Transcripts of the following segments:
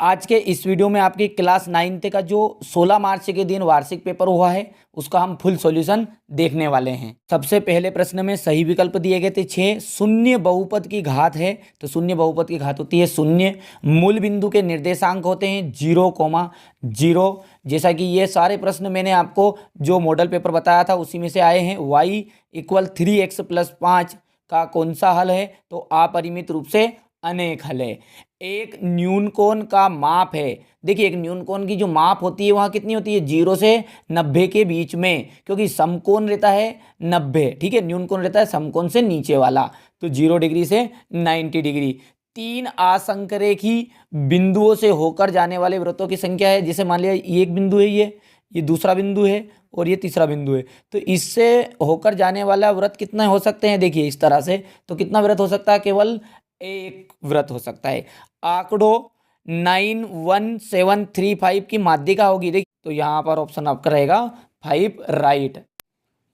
आज के इस वीडियो में आपकी क्लास 9th का जो 16 मार्च के दिन वार्षिक पेपर हुआ है उसका हम फुल सॉल्यूशन देखने वाले हैं। सबसे पहले प्रश्न में सही विकल्प दिए गए थे 6। शून्य बहुपद की घात है तो शून्य बहुपद की घात होती है शून्य। मूल बिंदु के निर्देशांक होते हैं 0,0। जैसा कि ये सारे प्रश्न मैंने आपको जो मॉडल पेपर बताया था उसी में से आए हैं। y = 3x + 5 का कौन सा हल है तो अपरिमित रूप से अनेक हल है। एक न्यून कोण का माप है। देखिए एक न्यून कोण की जो माप होती है वहाँ कितनी होती है 0 से 90 के बीच में, क्योंकि समकोण रहता है 90। ठीक है, न्यून कोण रहता है समकोण से नीचे वाला, तो 0 डिग्री से 90 डिग्री। 3 असंकरेखी बिंदुओं से होकर जाने वाले वृत्तों की संख्या है। जैसे मान लिया ये एक बिंदु है, ये दूसरा बिंदु है और ये तीसरा बिंदु है, तो इससे होकर जाने वाला वृत्त कितने हो सकते हैं। देखिए इस तरह से, तो कितना वृत्त हो सकता है, केवल एक वृत्त हो सकता है। आंकड़ों 91735 की माध्यिका होगी। देखिए तो यहाँ पर ऑप्शन आपका रहेगा 5 राइट।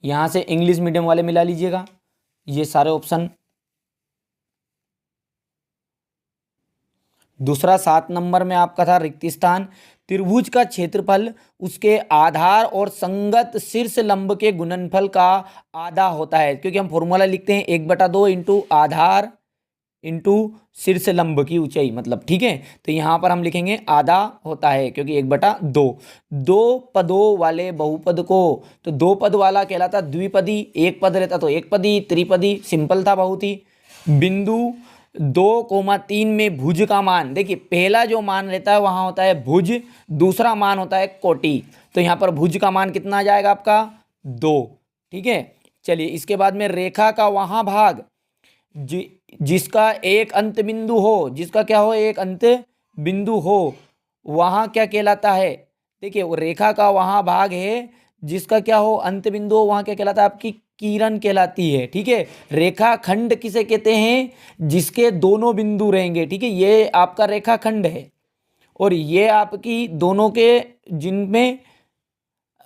यहाँ से इंग्लिश मीडियम वाले मिला लीजिएगा ये सारे ऑप्शन। दूसरा 7 नंबर में आपका था रिक्त स्थान। त्रिभुज का क्षेत्रफल उसके आधार और संगत शीर्ष लंब के गुणनफल का आधा होता है, क्योंकि हम फॉर्मूला लिखते हैं 1/2 इंटू आधार इंटू शीर्ष लंब की ऊंचाई, मतलब ठीक है। तो यहाँ पर हम लिखेंगे आधा होता है, क्योंकि 1/2। दो पदों वाले बहुपद को, तो दो पद वाला कहलाता द्विपदी, एक पद रहता तो एक पदी, त्रिपदी, सिंपल था बहुत ही। बिंदु 2,3 में भुज का मान, देखिए पहला जो मान रहता है वहाँ होता है भुज, दूसरा मान होता है कोटि। तो यहाँ पर भुज का मान कितना आ जाएगा आपका 2। ठीक है, चलिए इसके बाद में रेखा का वहाँ भाग जिसका एक अंत बिंदु हो, जिसका क्या हो एक अंत बिंदु हो, वहाँ क्या कहलाता है। देखिए वो रेखा का वहाँ भाग है जिसका क्या हो अंत बिंदु हो, वहाँ क्या कहलाता है आपकी किरण कहलाती है। ठीक है, रेखा खंड किसे कहते हैं, जिसके दोनों बिंदु रहेंगे। ठीक है, ये आपका रेखा खंड है और ये आपकी दोनों के जिनमें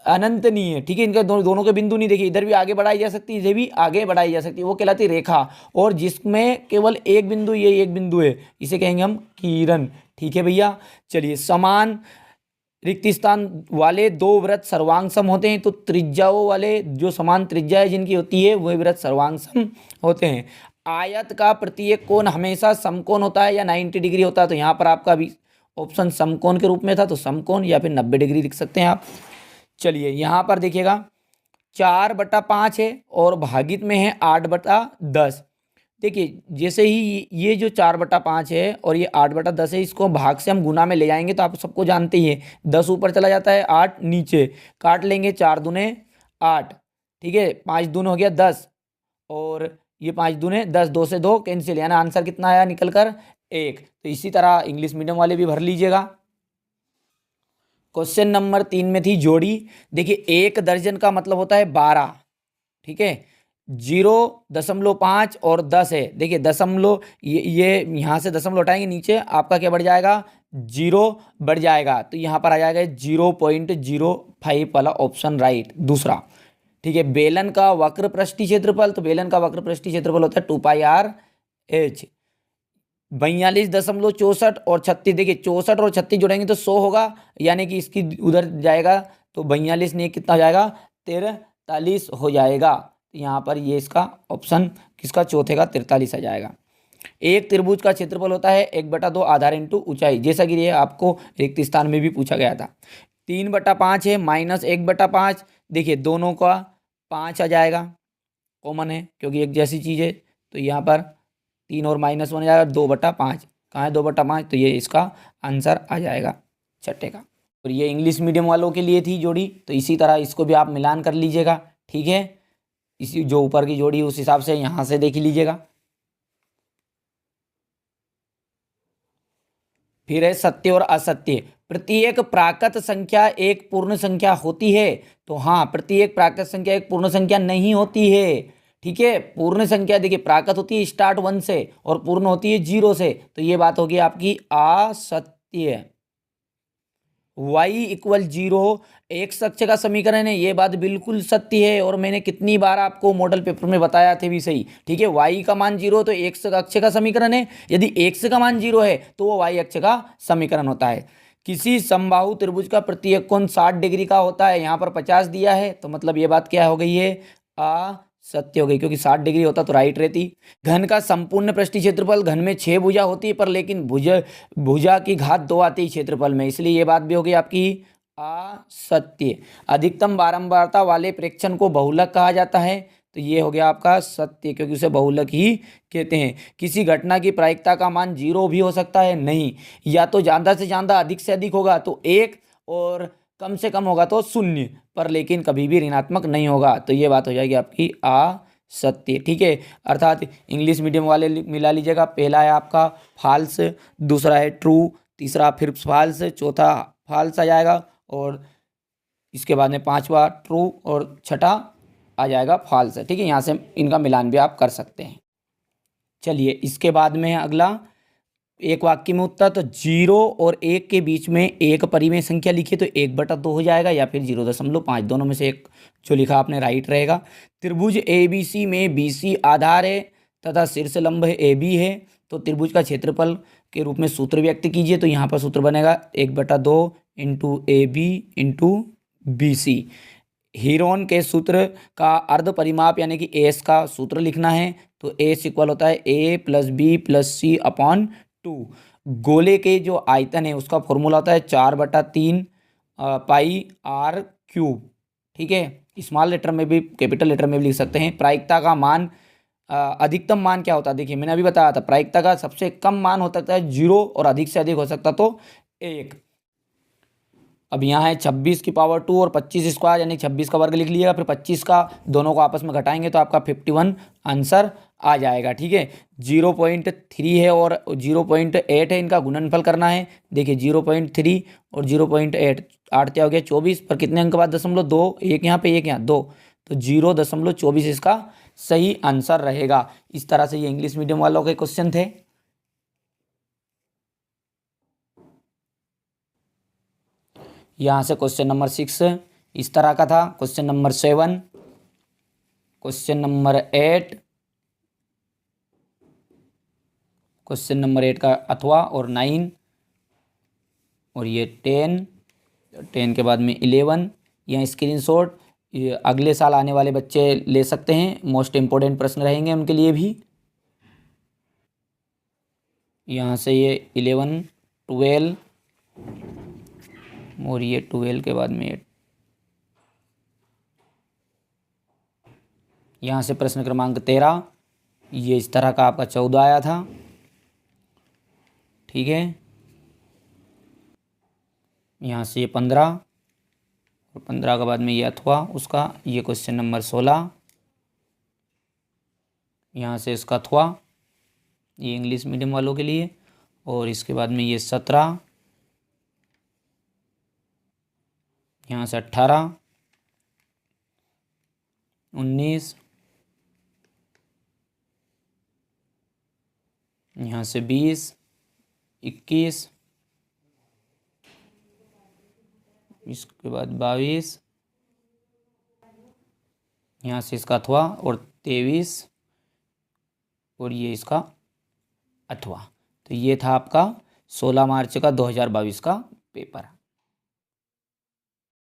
अनंत नहीं है। ठीक है, इनका दोनों के बिंदु नहीं, देखिए इधर भी आगे बढ़ाई जा सकती है, इधर भी आगे बढ़ाई जा सकती है, वो कहलाती है रेखा। और जिसमें केवल एक बिंदु, ये एक बिंदु है, इसे कहेंगे हम किरण। ठीक है भैया, चलिए समान रिक्त स्थान वाले दो वृत्त सर्वांग सम होते हैं। तो त्रिज्याओं वाले जो समान त्रिज्या है जिनकी होती है वह वृत्त सर्वांग सम होते हैं। आयत का प्रत्येक कोण हमेशा समकोण होता है या 90 डिग्री होता है, तो यहाँ पर आपका भी ऑप्शन समकोण के रूप में था, तो समकोण या फिर 90 डिग्री लिख सकते हैं आप। चलिए यहाँ पर देखिएगा 4/5 है और भागित में है 8/10। देखिए जैसे ही ये जो 4/5 है और ये 8/10 है, इसको भाग से हम गुना में ले जाएंगे तो आप सबको जानते ही हैं 10 ऊपर चला जाता है 8 नीचे, काट लेंगे 4 दूने 8। ठीक है, 5 दूने हो गया 10 और ये 5 दूने 10, 2 से 2 कैंसिल, यानी आंसर कितना आया निकल कर 1। तो इसी तरह इंग्लिश मीडियम वाले भी भर लीजिएगा। क्वेश्चन नंबर 3 में थी जोड़ी। देखिए 1 दर्जन का मतलब होता है 12। ठीक है, 0.5 और 10 है। देखिए दशमलव, ये यहाँ से दशमलव हटाएंगे, नीचे आपका क्या बढ़ जाएगा 0 बढ़ जाएगा, तो यहाँ पर आ जाएगा 0.05 वाला ऑप्शन राइट दूसरा। ठीक है, बेलन का वक्र पृष्ठीय क्षेत्रफल, तो बेलन का वक्र पृष्ठीय क्षेत्रफल होता है 2πr/h। 42.64 और 36, देखिए 64 और 36 जोड़ेंगे तो 100 होगा, यानी कि इसकी उधर जाएगा तो 42 ने कितना हो जाएगा 43 हो जाएगा। यहाँ पर ये इसका ऑप्शन किसका चौथे का 43 आ जाएगा। एक त्रिभुज का क्षेत्रफल होता है 1/2 आधार इंटू ऊंचाई, जैसा कि ये आपको रिक्त स्थान में भी पूछा गया था। 3/5 है माइनस 1/5, देखिए दोनों का 5 आ जाएगा, कॉमन है क्योंकि एक जैसी चीज़ है, तो यहाँ पर 3 और -1 हो जाएगा 2/5। कहाँ है 2/5, तो ये इसका आंसर आ जाएगा छठे का। और ये इंग्लिश मीडियम वालों के लिए थी जोड़ी, तो इसी तरह इसको भी आप मिलान कर लीजिएगा। ठीक है, इसी जो ऊपर की जोड़ी उस हिसाब से यहाँ से देख लीजिएगा। फिर है सत्य और असत्य। प्रत्येक प्राकृत संख्या एक पूर्ण संख्या होती है, तो हाँ प्रत्येक प्राकृत संख्या एक पूर्ण संख्या नहीं होती है। ठीक है, पूर्ण संख्या देखिए प्राकृत होती है स्टार्ट 1 से और पूर्ण होती है 0 से, तो ये बात होगी आपकी असत्य। y इक्वल 0 एक्स अक्ष का समीकरण है, ये बात बिल्कुल सत्य है और मैंने कितनी बार आपको मॉडल पेपर में बताया थे भी सही। ठीक है, y का मान 0 तो एक्स अक्ष का समीकरण है, यदि x का मान 0 है तो वो y अक्ष का समीकरण होता है। किसी समबाहु त्रिभुज का प्रत्येक कोण 60 डिग्री का होता है, यहाँ पर 50 दिया है तो मतलब ये बात क्या हो गई है, सत्य हो गई, क्योंकि 60 डिग्री होता तो राइट रहती। घन का संपूर्ण पृष्ठीय क्षेत्रफल, घन में 6 भुजा होती है पर लेकिन भुजा की घात 2 आती है क्षेत्रफल में, इसलिए ये बात भी हो गई आपकी असत्य। अधिकतम बारंबारता वाले प्रेक्षण को बहुलक कहा जाता है, तो ये हो गया आपका सत्य, क्योंकि उसे बहुलक ही कहते हैं। किसी घटना की प्रायिकता का मान 0 भी हो सकता है, नहीं, या तो ज़्यादा से ज़्यादा अधिक से अधिक होगा तो 1 और कम से कम होगा तो 0, पर लेकिन कभी भी ऋणात्मक नहीं होगा, तो ये बात हो जाएगी आपकी असत्य। ठीक है, अर्थात इंग्लिश मीडियम वाले मिला लीजिएगा, पहला है आपका फॉल्स, दूसरा है ट्रू, तीसरा फिर फॉल्स, चौथा फॉल्स आ जाएगा और इसके बाद में पांचवा ट्रू और छठा आ जाएगा फॉल्स। ठीक है, यहाँ से इनका मिलान भी आप कर सकते हैं। चलिए इसके बाद में है अगला, एक वाक्य में उत्तर, तो 0 और 1 के बीच में एक परिमेय संख्या लिखी तो 1/2 हो जाएगा या फिर 0.5, दोनों में से एक जो लिखा आपने राइट रहेगा। त्रिभुज ABC में BC आधार है तथा शीर्ष लंब है AB है, तो त्रिभुज का क्षेत्रफल के रूप में सूत्र व्यक्त कीजिए, तो यहाँ पर सूत्र बनेगा 1/2 into AB into BC। Heron के सूत्र का अर्ध परिमाप यानी कि एस का सूत्र लिखना है, तो एस इक्वल होता है A+B+C/2। गोले के जो आयतन है उसका फॉर्मूला होता है 4/3 पाई r³। ठीक है, स्मॉल लेटर में भी कैपिटल लेटर में भी लिख सकते हैं। प्रायिकता का मान, अधिकतम मान क्या होता है, देखिए मैंने अभी बताया था, प्रायिकता का सबसे कम मान हो सकता है 0 और अधिक से अधिक हो सकता तो 1। अब यहाँ है 26 की पावर 2 और 25 स्क्वायर यानी 26 का वर्ग लिख लीजिएगा, फिर 25 का दोनों को आपस में घटाएंगे तो आपका 51 आंसर आ जाएगा। ठीक है, 0.3 है और 0.8 है, इनका गुणनफल करना है। देखिए 0.3 और 0.8, 8 क्या हो गया 24, पर कितने अंक के बाद 0.2, एक यहाँ पे एक यहाँ 2, तो 0.24 इसका सही आंसर रहेगा। इस तरह से ये इंग्लिश मीडियम वालों के क्वेश्चन थे। यहाँ से क्वेश्चन नंबर 6 इस तरह का था, question number 7, question number 8, question number 8 का अथवा और 9, और ये 10 के बाद में 11। यह स्क्रीनशॉट ये अगले साल आने वाले बच्चे ले सकते हैं, मोस्ट इम्पोर्टेंट प्रश्न रहेंगे उनके लिए भी। यहाँ से ये 11, 12 और ये 12 के बाद में 8। यहाँ से प्रश्न क्रमांक 13, ये इस तरह का आपका 14 आया था। ठीक है, यहाँ से ये 15 और 15 के बाद में ये अथवा उसका, ये क्वेश्चन नंबर 16, यहाँ से इसका अथवा, ये इंग्लिश मीडियम वालों के लिए, और इसके बाद में ये 17, यहाँ से 18, 19, यहाँ से 20, 21, इसके बाद 22, यहाँ से इसका अथवा और 23, और ये इसका अथवा। तो ये था आपका 16 मार्च का 2022 का पेपर।